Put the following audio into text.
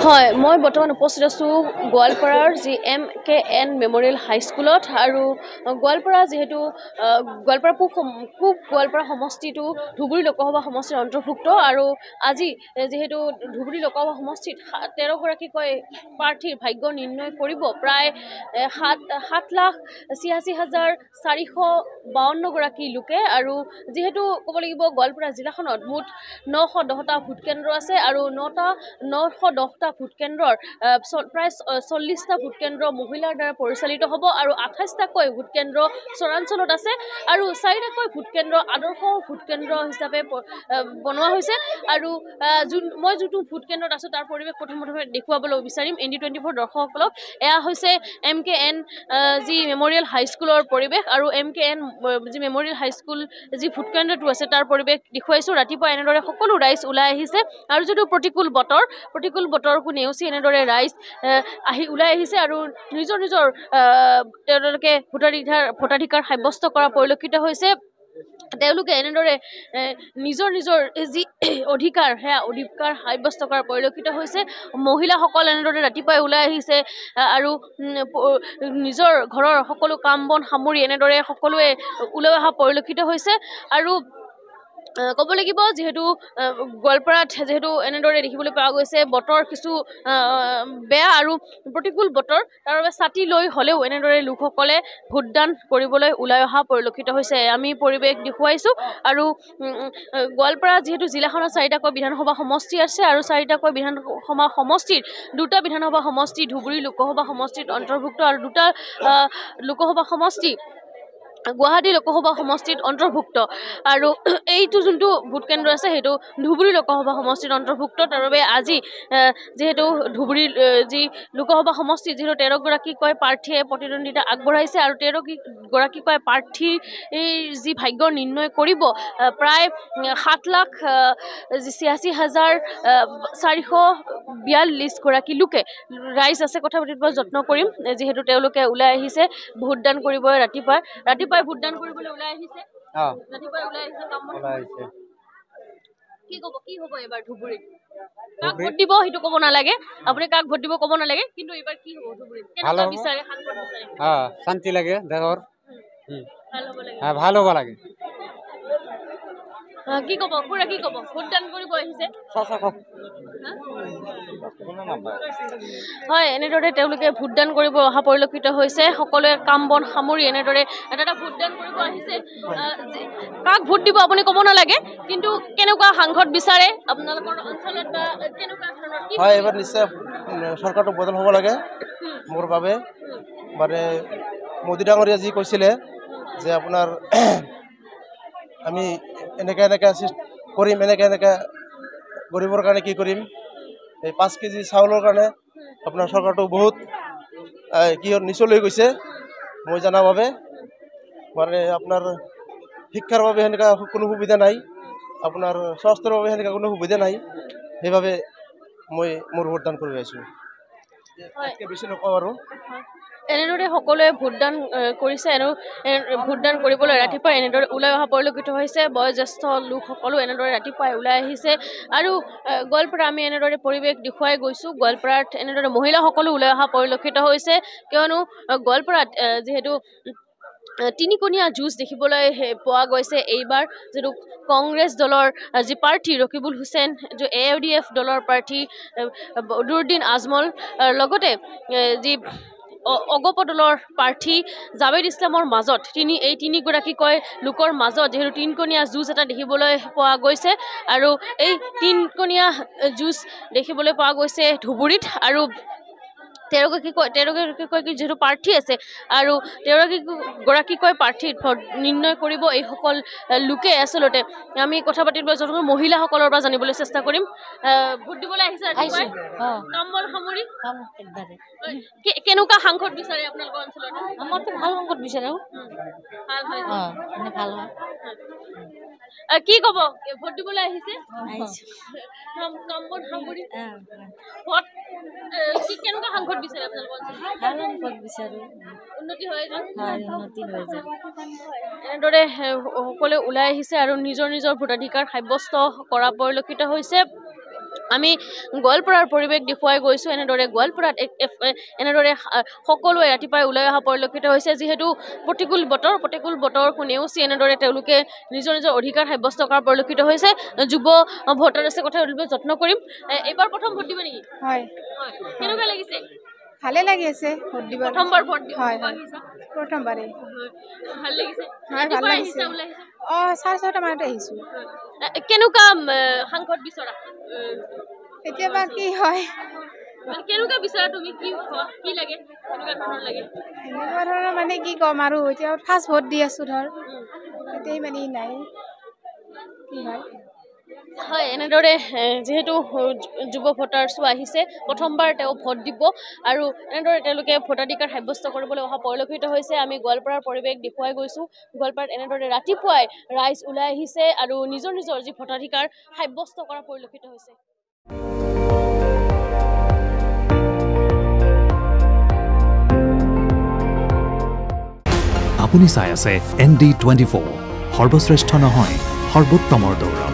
হয় মই বৰ্তমান উপস্থিত আছো গোৱালপাৰাৰ যি MKN মেমৰিয়েল হাইস্কুলত আৰু গোৱালপাৰা যেহেতু গোৱালপাৰা পূব গোৱালপাৰা সমষ্টিটো ধুবুৰী লোকসভা সমষ্টিৰ অন্তৰ্ভুক্ত আৰু আজি যেহেতু ধুবুৰী লোকসভা সমষ্টিত 13 গৰাকীকৈ প্ৰাৰ্থীৰ ভাগ্য নিৰ্ণয় কৰিব প্ৰায় 7,86,452 গৰাকী লোকে আৰু যেহেতু ক'ব লাগিব গোৱালপাৰা জিলাখনত মুঠ 910টা ভোট কেন্দ্ৰ আছে আৰু 910টা ভোট কেন্দ্ৰৰ প্ৰায় 40টা ভোট কেন্দ্ৰ মহিলাৰ দ্বাৰা পৰিচালিত হ'ব আৰু 28টাকৈ ভোট কেন্দ্ৰ চৰাঞ্চলত আছে আৰু 4টাকৈ ভোট কেন্দ্ৰ আদৰ্শ ভোট কেন্দ্ৰ হিচাপে বনোৱা হৈছে আৰু মই যোনটো ভোট কেন্দ্ৰত আছো তাৰ পৰিৱেশ প্ৰথমে দেখুৱাবলৈ বিচাৰিম ND24 দৰ্শকসকলক এয়া হৈছে MKN যি মেমৰিয়েল হাইস্কুলৰ পৰিৱেশ আৰু MKN যি মেমৰিয়েল হাইস্কুল যি ভোট কেন্দ্ৰটো আছে তাৰ পৰিৱেশ দেখুৱাইছো ৰাতিপুৱা এনেদৰে সকলো ৰাইজ ওলাই আহিছে আৰু যদিও প্ৰতিকূল বতৰকো নেওচি এনেদৰে ৰাইজ ওলাই আহিছে আৰু নিজৰ তেওঁলোকে ভোটাধিকাৰ সাব্যস্ত কৰা পৰিলক্ষিত হৈছে তেওঁলোকে এনেদৰে নিজৰ যি অধিকাৰ সেয়া অধিকাৰ সাব্যস্ত কৰা পৰিলক্ষিত হৈছে মহিলাসকল এনেদৰে ৰাতিপুৱাই ওলাই আহিছে আৰু নিজৰ ঘৰৰ সকলো কাম বন সামৰি এনেদৰে সকলোৱে ওলাই অহা পৰিলক্ষিত হৈছে আৰু ক'ব লাগিব যেহেতু গোৱালপাৰাত যেহেতু এনেদৰে দেখিবলৈ পোৱা গৈছে বতৰ কিছু বেয়া আৰু প্ৰতিকূল বতৰ তাৰ বাবে ছাতি লৈ হ'লেও এনেদৰে লোকসকলে ভোটদান কৰিবলৈ ওলাই অহা পৰিলক্ষিত হৈছে আমি পৰিৱেশ দেখুৱাইছো আৰু গোৱালপাৰা যেহেতু জিলাখনত 4টাকৈ বিধানসভা সমষ্টি আছে আৰু 4টাকৈ বিধানসভা সমষ্টিৰ 2টা বিধানসভা সমষ্টি ধুবুৰী লোকসভা সমষ্টিত অন্তৰ্ভুক্ত আৰু 2টা লোকসভা সমষ্টি গুৱাহাটী লোকসভা সমষ্টিত অন্তৰ্ভুক্ত আৰু এইটো যোনটো ভোট কেন্দ্ৰ আছে সেইটো ধুবুৰী লোকসভা সমষ্টিত অন্তৰ্ভুক্ত তাৰ বাবে আজি যেহেতু ধুবুৰী যি লোকসভা সমষ্টি যেহেতু 13 গৰাকীকৈ প্ৰাৰ্থীয়ে প্ৰতিদ্বন্দ্বিতা আগবঢ়াইছে আৰু 13 গৰাকীকৈ প্ৰাৰ্থীৰ যি ভাগ্য নিৰ্ণয় কৰিব প্ৰায় 7,86,442 গৰাকী লোকে ৰাইজ আছে কথা পাতিব যত্ন কৰিম যেহেতু তেওঁলোকে ওলাই আহিছে ভোটদান কৰিব ৰাতিপুৱাই ভোটদান কৰিবলৈ ওলাই আহিছে ৰাতিপুৱাই ওলাই আহিছে কাম আহিছে কি হ'ব এবাৰ ধুবুৰীত কাক ভোট দিব সেইটো ক'ব নালাগে আপুনি কাক ভোট দিব ক'ব নালাগে কিন্তু এবাৰ কি হ'ব ধুবুৰীত কেনেকুৱা বিচাৰে শান্তি লাগে দেশৰ ভাল হ'ব লাগে কি ক'ব পুৰা কি ক'ব ভোটদান কৰিব আহিছে হয় এনেদৰে তেওঁলোকে ভোটদান কৰিব অহা পৰিলক্ষিত হৈছে সকলোৱে কাম বন সামৰি এনেদৰে এটা ভোটদান কৰিব আহিছে কাক ভোট দিব আপুনি ক'ব নালাগে কিন্তু কেনেকুৱা সাংসদ বিচাৰে আপোনালোকৰ অঞ্চলত বা কেনেকুৱা ধৰণৰ কি হয় এবাৰ নিশ্চয় চৰকাৰটো বদল হ'ব লাগে মোৰ বাবে মানে মোদী ডাঙৰীয়া যি কৈছিলে যে আপোনাৰ আমি এনেকৈ কৰিম এনেকৈ গৰীবৰ কাৰণে কি কৰিম এই 5 কেজি চাউলৰ কাৰণে আপোনাৰ চৰকাৰটো বহুত নিচলৈ গৈছে মই জনাৰ বাবে মানে আপোনাৰ শিক্ষাৰ বাবে সেনেকুৱা কোনো সুবিধা নাই আপোনাৰ স্বাস্থ্যৰ বাবে সেনেকুৱা কোনো সুবিধা নাই সেইবাবে মই মোৰ ভোটদান কৰি আছোঁ বেছি নকওঁ আৰু এনেদৰে সকলোৱে ভোটদান কৰিছে আৰু ভোটদান কৰিবলৈ ৰাতিপুৱা এনেদৰে ওলাই অহা পৰিলক্ষিত হৈছে বয়োজ্যেষ্ঠ লোকসকলো এনেদৰে ৰাতিপুৱাই ওলাই আহিছে আৰু গোৱালপাৰা আমি এনেদৰে পৰিৱেশ দেখুৱাই গৈছোঁ গোৱালপাৰাত এনেদৰে মহিলাসকলো ওলাই অহা পৰিলক্ষিত হৈছে কিয়নো গোৱালপাৰাত যিহেতু তিনিকোণীয়া যুঁজ দেখিবলৈ পোৱা গৈছে এইবাৰ যিটো কংগ্ৰেছ দলৰ যি প্ৰাৰ্থী ৰকিবুল হুছেইন যি AUDF দলৰ প্ৰাৰ্থী বদৰুদ্দিন আজমল লগতে যি অগপ দলৰ প্ৰাৰ্থী জাভেদ ইছলামৰ মাজত এই তিনিগৰাকীকৈ লোকৰ মাজত যেহেতু তিনিকোণীয়া যুঁজ এটা দেখিবলৈ পোৱা গৈছে আৰু এই তিনিকোণীয়া যুঁজ দেখিবলৈ পোৱা গৈছে ধুবুৰীত আৰু 13গৰাকীকৈ যেহেতু প্ৰাৰ্থী আছে আৰু 13গৰাকীকৈ প্ৰাৰ্থীৰ ভোট নিৰ্ণয় কৰিব এইসকল লোকে আচলতে আমি কথা পাতিব যথেষ্ট মহিলাসকলৰ পৰা জানিবলৈ চেষ্টা কৰিম ভোট দিবলৈ আহিছে কাম বন সামৰি কেনেকুৱা সাংসদ বিচাৰে আপোনালোকৰ অঞ্চলত আমাৰতো ভাল সাংসদ বিচাৰে ভাল হয় মানে ভাল হয় কি ক'ব ভোট দিবলৈ আহিছে কাম বন সামৰি ভোট কি কেনেকুৱা সাংসদ বিচাৰে আপোনালোকৰ অঞ্চলত ভাল সাংসদ বিচাৰো উন্নতি হৈ যায় উন্নতি হৈ যায় এনেদৰে সকলোৱে ওলাই আহিছে আৰু নিজৰ নিজৰ ভোটাধিকাৰ সাব্যস্ত কৰা পৰিলক্ষিত হৈছে আমি গোৱালপাৰাৰ পৰিৱেশ দেখুৱাই গৈছোঁ এনেদৰে গোৱালপাৰাত এনেদৰে সকলোৱে ৰাতিপুৱাই ওলাই অহা পৰিলক্ষিত হৈছে যিহেতু প্ৰতিকূল বতৰ নেওচি এনেদৰে তেওঁলোকে নিজৰ নিজৰ অধিকাৰ সাব্যস্ত কৰাৰ পৰিলক্ষিত হৈছে যুৱ ভোটাৰ আছে কথা সুধিবলৈ যত্ন কৰিম এইবাৰ প্ৰথম ভোট দিব নেকি হয় কেনেকুৱা লাগিছে ভালে লাগি আছে ভোট দিব প্ৰথমবাৰ ভোট দিব হয় হয় প্ৰথমবাৰে ভাল লাগিছে হয় ভাল লাগিছে 6:30 মানতে আহিছো কেনেকুৱা সাংসদ বিচৰা এতিয়াবা কি হয় কেনেকুৱা বিচৰা তুমি কি লাগে কেনেকুৱা ধৰণৰ লাগে এনেকুৱা ধৰণৰ মানে কি ক'ম আৰু এতিয়া ফাৰ্ষ্ট ভোট দি আছো ধৰ এতিয়াই মানে নাই কি হয় হয় এনেদৰে যেহেতু যুৱ ভোটাৰছো আহিছে প্ৰথমবাৰ তেওঁ ভোট দিব আৰু এনেদৰে তেওঁলোকে ভোটাধিকাৰ সাব্যস্ত কৰিবলৈ অহা পৰিলক্ষিত হৈছে আমি গোৱালপাৰাৰ পৰিৱেশ দেখুৱাই গৈছোঁ গোৱালপাৰাত এনেদৰে ৰাতিপুৱাই ৰাইজ ওলাই আহিছে আৰু নিজৰ নিজৰ যি ভোটাধিকাৰ সাব্যস্ত কৰা পৰিলক্ষিত হৈছে আপুনি চাই আছে ND24 সৰ্বশ্ৰেষ্ঠ নহয় সৰ্বোত্তমৰ দৌৰ